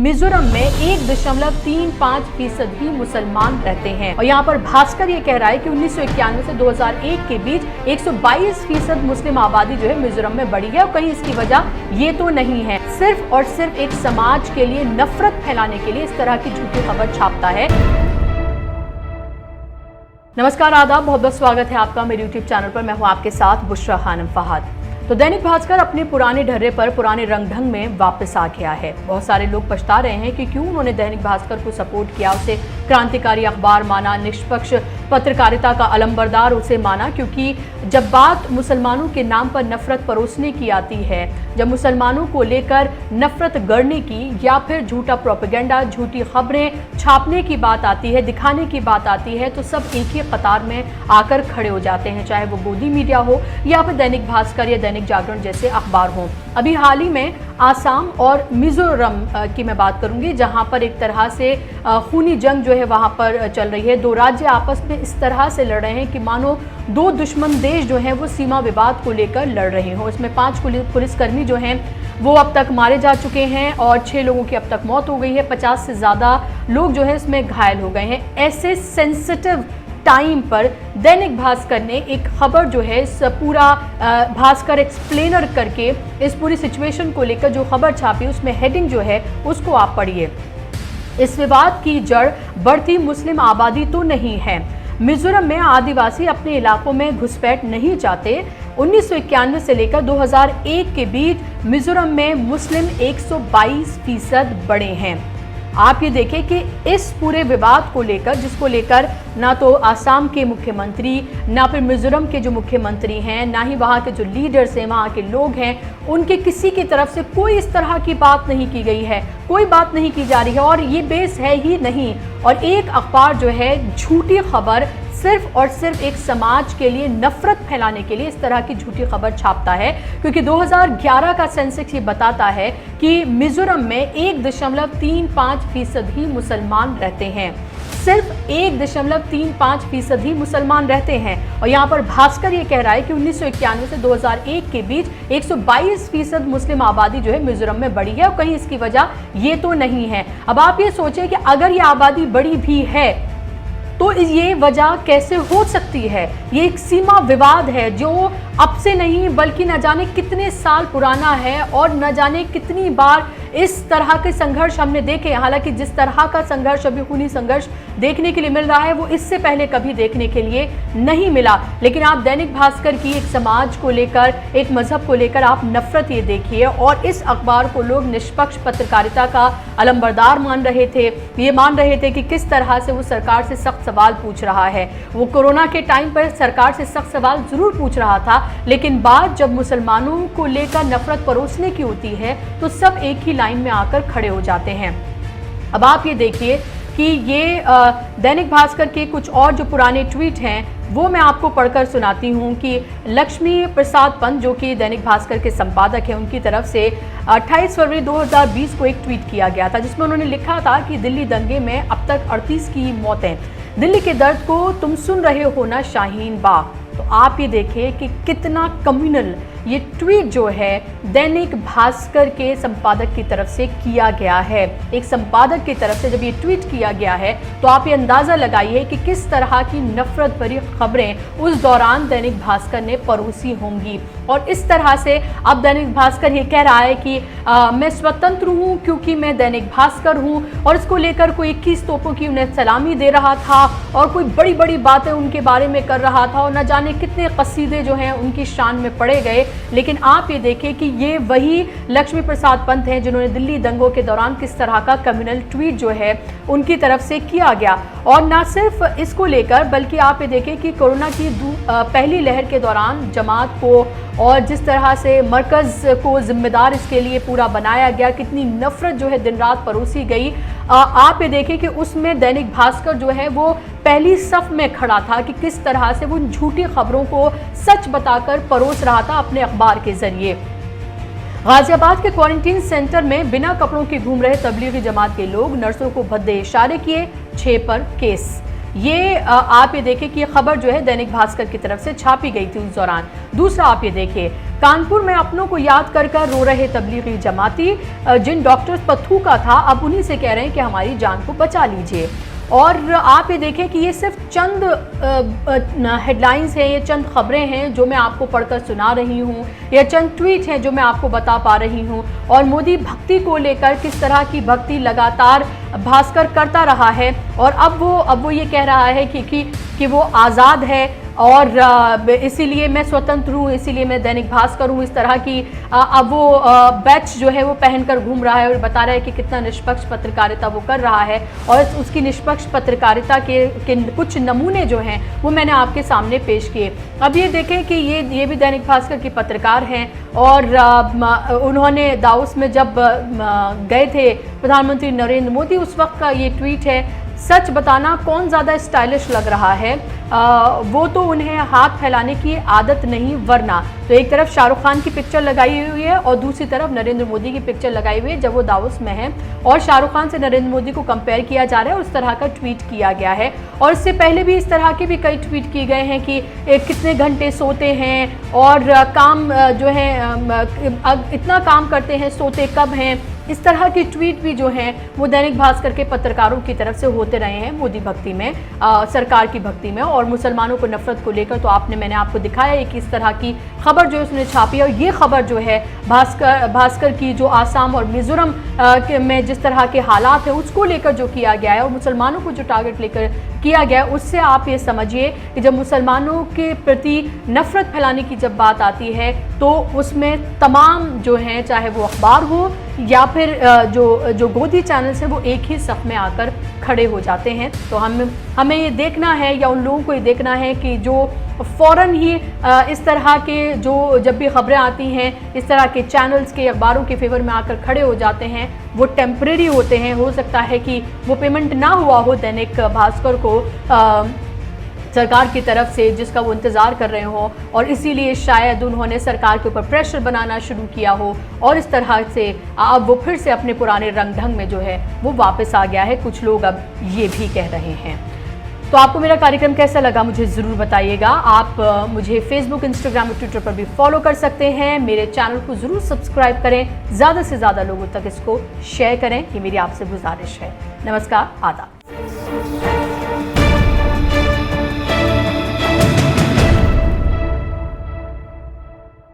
मिजोरम में 1.35% ही मुसलमान रहते हैं। और यहाँ पर भास्कर ये कह रहा है कि 1991 से 2001 के बीच 122% मुस्लिम आबादी जो है मिजोरम में बढ़ी है और कहीं इसकी वजह ये तो नहीं है, सिर्फ और सिर्फ एक समाज के लिए नफरत फैलाने के लिए इस तरह की झूठी खबर छापता है। नमस्कार, आदाब, बहुत बहुत स्वागत है आपका मेरे YouTube चैनल पर। मैं हूं आपके साथ बुशरा खानम फहद। तो दैनिक भास्कर अपने पुराने ढर्रे पर पुराने रंग ढंग में वापस आ गया है। बहुत सारे लोग पछता रहे हैं कि क्यों उन्होंने दैनिक भास्कर को सपोर्ट किया, उसे क्रांतिकारी अखबार माना, निष्पक्ष पत्रकारिता का अलंबरदार उसे माना। क्योंकि जब बात मुसलमानों के नाम पर नफरत परोसने की आती है, जब मुसलमानों को लेकर नफरत गढ़ने की या फिर झूठा प्रोपेगेंडा, झूठी खबरें छापने की बात आती है, दिखाने की बात आती है, तो सब एक ही कतार में आकर खड़े हो जाते हैं, चाहे वो गोदी मीडिया हो या फिर दैनिक भास्कर या दैनिक जागरण जैसे अखबार हों। अभी हाल ही में आसाम और मिजोरम की मैं बात करूंगी, जहां पर एक तरह से खूनी जंग जो है वहां पर चल रही है। दो राज्य आपस में इस तरह से लड़ रहे हैं कि मानो दो दुश्मन देश जो हैं वो सीमा विवाद को लेकर लड़ रहे हों। इसमें 5 पुलिसकर्मी जो हैं वो अब तक मारे जा चुके हैं और 6 लोगों की अब तक मौत हो गई है। 50 से ज़्यादा लोग जो है इसमें घायल हो गए हैं। ऐसे सेंसिटिव टाइम पर दैनिक भास्कर ने एक खबर जो है इस पूरा भास्कर एक्सप्लेनर करके इस पूरी सिचुएशन को लेकर जो खबर छापी, उसमें हेडिंग जो है उसको आप पढ़िए। इस विवाद की जड़ बढ़ती मुस्लिम आबादी तो नहीं है। मिजोरम में आदिवासी अपने इलाकों में घुसपैठ नहीं चाहते। 1991 से लेकर 2001 के बीच मिजोरम में मुस्लिम 122% बढ़े हैं। आप ये देखें कि इस पूरे विवाद को लेकर, जिसको लेकर ना तो आसाम के मुख्यमंत्री, ना फिर मिजोरम के जो मुख्यमंत्री हैं, ना ही वहाँ के जो लीडर्स हैं, वहाँ के लोग हैं, उनके किसी की तरफ से कोई इस तरह की बात नहीं की गई है, कोई बात नहीं की जा रही है और ये बेस है ही नहीं। और एक अखबार जो है झूठी खबर सिर्फ और सिर्फ एक समाज के लिए नफरत फैलाने के लिए इस तरह की झूठी खबर छापता है। क्योंकि 2011 का सेंसेक्स ये बताता है कि मिजोरम में 1.35% ही मुसलमान रहते हैं, सिर्फ 1.35% ही मुसलमान रहते हैं। और यहाँ पर भास्कर ये कह रहा है कि 1991 से 2001 के बीच 122% मुस्लिम आबादी जो है मिजोरम में बढ़ी है और कहीं इसकी वजह ये तो नहीं है। अब आप ये सोचें कि अगर ये आबादी बढ़ी भी है तो ये वजह कैसे हो सकती है। ये एक सीमा विवाद है जो अब से नहीं बल्कि न जाने कितने साल पुराना है और न जाने कितनी बार इस तरह के संघर्ष हमने देखे। हालांकि जिस तरह का संघर्ष, अभी खूनी संघर्ष देखने के लिए मिल रहा है वो इससे पहले कभी देखने के लिए नहीं मिला। लेकिन आप दैनिक भास्कर की एक समाज को लेकर, एक मजहब को लेकर आप नफरत ये देखिए। और इस अखबार को लोग निष्पक्ष पत्रकारिता का अलंबरदार मान रहे थे। ये मान रहे थे कि किस तरह से वो सरकार से सख्त सवाल पूछ रहा है। वो कोरोना के टाइम पर सरकार से सख्त सवाल जरूर पूछ रहा था, लेकिन बात जब मुसलमानों को लेकर नफरत परोसने की होती है तो सब एक ही लाइन में आकर खड़े हो जाते हैं। अब आप ये देखिए कि ये दैनिक भास्कर के कुछ और जो पुराने ट्वीट हैं वो मैं आपको पढ़कर सुनाती हूँ कि लक्ष्मी प्रसाद पंत, जो कि दैनिक भास्कर के संपादक हैं, उनकी तरफ से 28 फरवरी 2020 को एक ट्वीट किया गया था जिसमें उन्होंने लिखा था कि दिल्ली दंगे में अब तक 38 की मौतें, दिल्ली के दर्द को तुम सुन रहे हो ना शाहीन बाग। तो आप ये देखिए कि कितना कम्युनल ये ट्वीट जो है दैनिक भास्कर के संपादक की तरफ से किया गया है। एक संपादक की तरफ से जब ये ट्वीट किया गया है तो आप ये अंदाज़ा लगाइए कि किस तरह की नफरत भरी खबरें उस दौरान दैनिक भास्कर ने परोसी होंगी। और इस तरह से अब दैनिक भास्कर ये कह रहा है कि मैं स्वतंत्र हूँ क्योंकि मैं दैनिक भास्कर हूँ, और इसको लेकर कोई 21 तोपों की उन्हें सलामी दे रहा था और कोई बड़ी बड़ी बातें उनके बारे में कर रहा था और न जाने कितने कसीदे जो हैं उनकी शान में पड़े गए। लेकिन आप ये देखें कि ये वही लक्ष्मी प्रसाद पंत हैं जिन्होंने दिल्ली दंगों के दौरान किस तरह का कम्युनल ट्वीट जो है उनकी तरफ से किया गया। और ना सिर्फ इसको लेकर बल्कि आप ये देखें कि कोरोना की पहली लहर के दौरान जमात को और जिस तरह से मरकज़ को जिम्मेदार इसके लिए पूरा बनाया गया, कितनी नफरत जो है दिन रात परोसी गई। आप ये देखें कि उसमें दैनिक भास्कर जो है वो पहली सफ में खड़ा था कि किस तरह से वो झूठी खबरों को सच बताकर परोस रहा था अपने अखबार के जरिए। गाजियाबाद के क्वारंटीन सेंटर में बिना कपड़ों के घूम रहे तबलीगी जमात के लोग, नर्सों को भद्दे इशारे किए, 6 पर केस। ये आप ये देखिए कि ये खबर जो है दैनिक भास्कर की तरफ से छापी गई थी उस दौरान। दूसरा आप ये देखिए कानपुर में अपनों को याद कर कर रो रहे तबलीगी जमाती, जिन डॉक्टर्स पर थूका था अब उन्हीं से कह रहे हैं कि हमारी जान को बचा लीजिए। और आप ये देखें कि ये सिर्फ चंद हेडलाइंस हैं, ये चंद खबरें हैं जो मैं आपको पढ़कर सुना रही हूँ, या चंद ट्वीट हैं जो मैं आपको बता पा रही हूँ। और मोदी भक्ति को लेकर किस तरह की भक्ति लगातार भास्कर करता रहा है, और अब वो ये कह रहा है कि वो आज़ाद है और इसीलिए मैं स्वतंत्र हूँ, इसीलिए मैं दैनिक भास्कर हूँ। इस तरह की अब वो बैच जो है वो पहनकर घूम रहा है और बता रहा है कि कितना निष्पक्ष पत्रकारिता वो कर रहा है। और उसकी निष्पक्ष पत्रकारिता के कुछ नमूने जो हैं वो मैंने आपके सामने पेश किए। अब ये देखें कि ये भी दैनिक भास्कर की पत्रकार हैं, और उन्होंने दावोस में जब गए थे प्रधानमंत्री नरेंद्र मोदी, उस वक्त का ये ट्वीट है, सच बताना कौन ज़्यादा स्टाइलिश लग रहा है, वो तो उन्हें हाथ फैलाने की आदत नहीं वरना। तो एक तरफ शाहरुख खान की पिक्चर लगाई हुई है और दूसरी तरफ नरेंद्र मोदी की पिक्चर लगाई हुई है जब वो दावोस में है, और शाहरुख खान से नरेंद्र मोदी को कंपेयर किया जा रहा है और उस तरह का ट्वीट किया गया है। और इससे पहले भी इस तरह के भी कई ट्वीट किए गए हैं कि कितने घंटे सोते हैं और काम जो है इतना काम करते हैं, सोते कब हैं। इस तरह के ट्वीट भी जो हैं वो दैनिक भास्कर के पत्रकारों की तरफ से होते रहे हैं मोदी भक्ति में, सरकार की भक्ति में और मुसलमानों को नफरत को लेकर। तो मैंने आपको दिखाया है कि इस तरह की खबर जो उसने छापी है, और ये खबर जो है भास्कर की जो आसाम और मिजोरम में जिस तरह के हालात है उसको लेकर जो किया गया है और मुसलमानों को जो टारगेट लेकर किया गया है, उससे आप ये समझिए कि जब मुसलमानों के प्रति नफरत फैलाने की जब बात आती है तो उसमें तमाम जो हैं, चाहे वो अखबार हो या फिर जो गोदी चैनल्स हैं, वो एक ही सफ में आकर खड़े हो जाते हैं। तो हमें ये देखना है, या उन लोगों को ये देखना है कि जो फ़ौरन ही इस तरह के जब भी खबरें आती हैं, इस तरह के चैनल्स के अखबारों के फेवर में आकर खड़े हो जाते हैं, वो टेम्परेरी होते हैं। हो सकता है कि वो पेमेंट ना हुआ हो दैनिक भास्कर को सरकार की तरफ से, जिसका वो इंतज़ार कर रहे हो, और इसीलिए शायद उन्होंने सरकार के ऊपर प्रेशर बनाना शुरू किया हो, और इस तरह से अब वो फिर से अपने पुराने रंग ढंग में जो है वो वापस आ गया है। कुछ लोग अब ये भी कह रहे हैं। तो आपको मेरा कार्यक्रम कैसा लगा मुझे ज़रूर बताइएगा। आप मुझे फेसबुक, इंस्टाग्राम और ट्विटर पर भी फॉलो कर सकते हैं। मेरे चैनल को ज़रूर सब्सक्राइब करें, ज़्यादा से ज़्यादा लोगों तक इसको शेयर करें, ये मेरी आपसे गुजारिश है। नमस्कार, आदाब।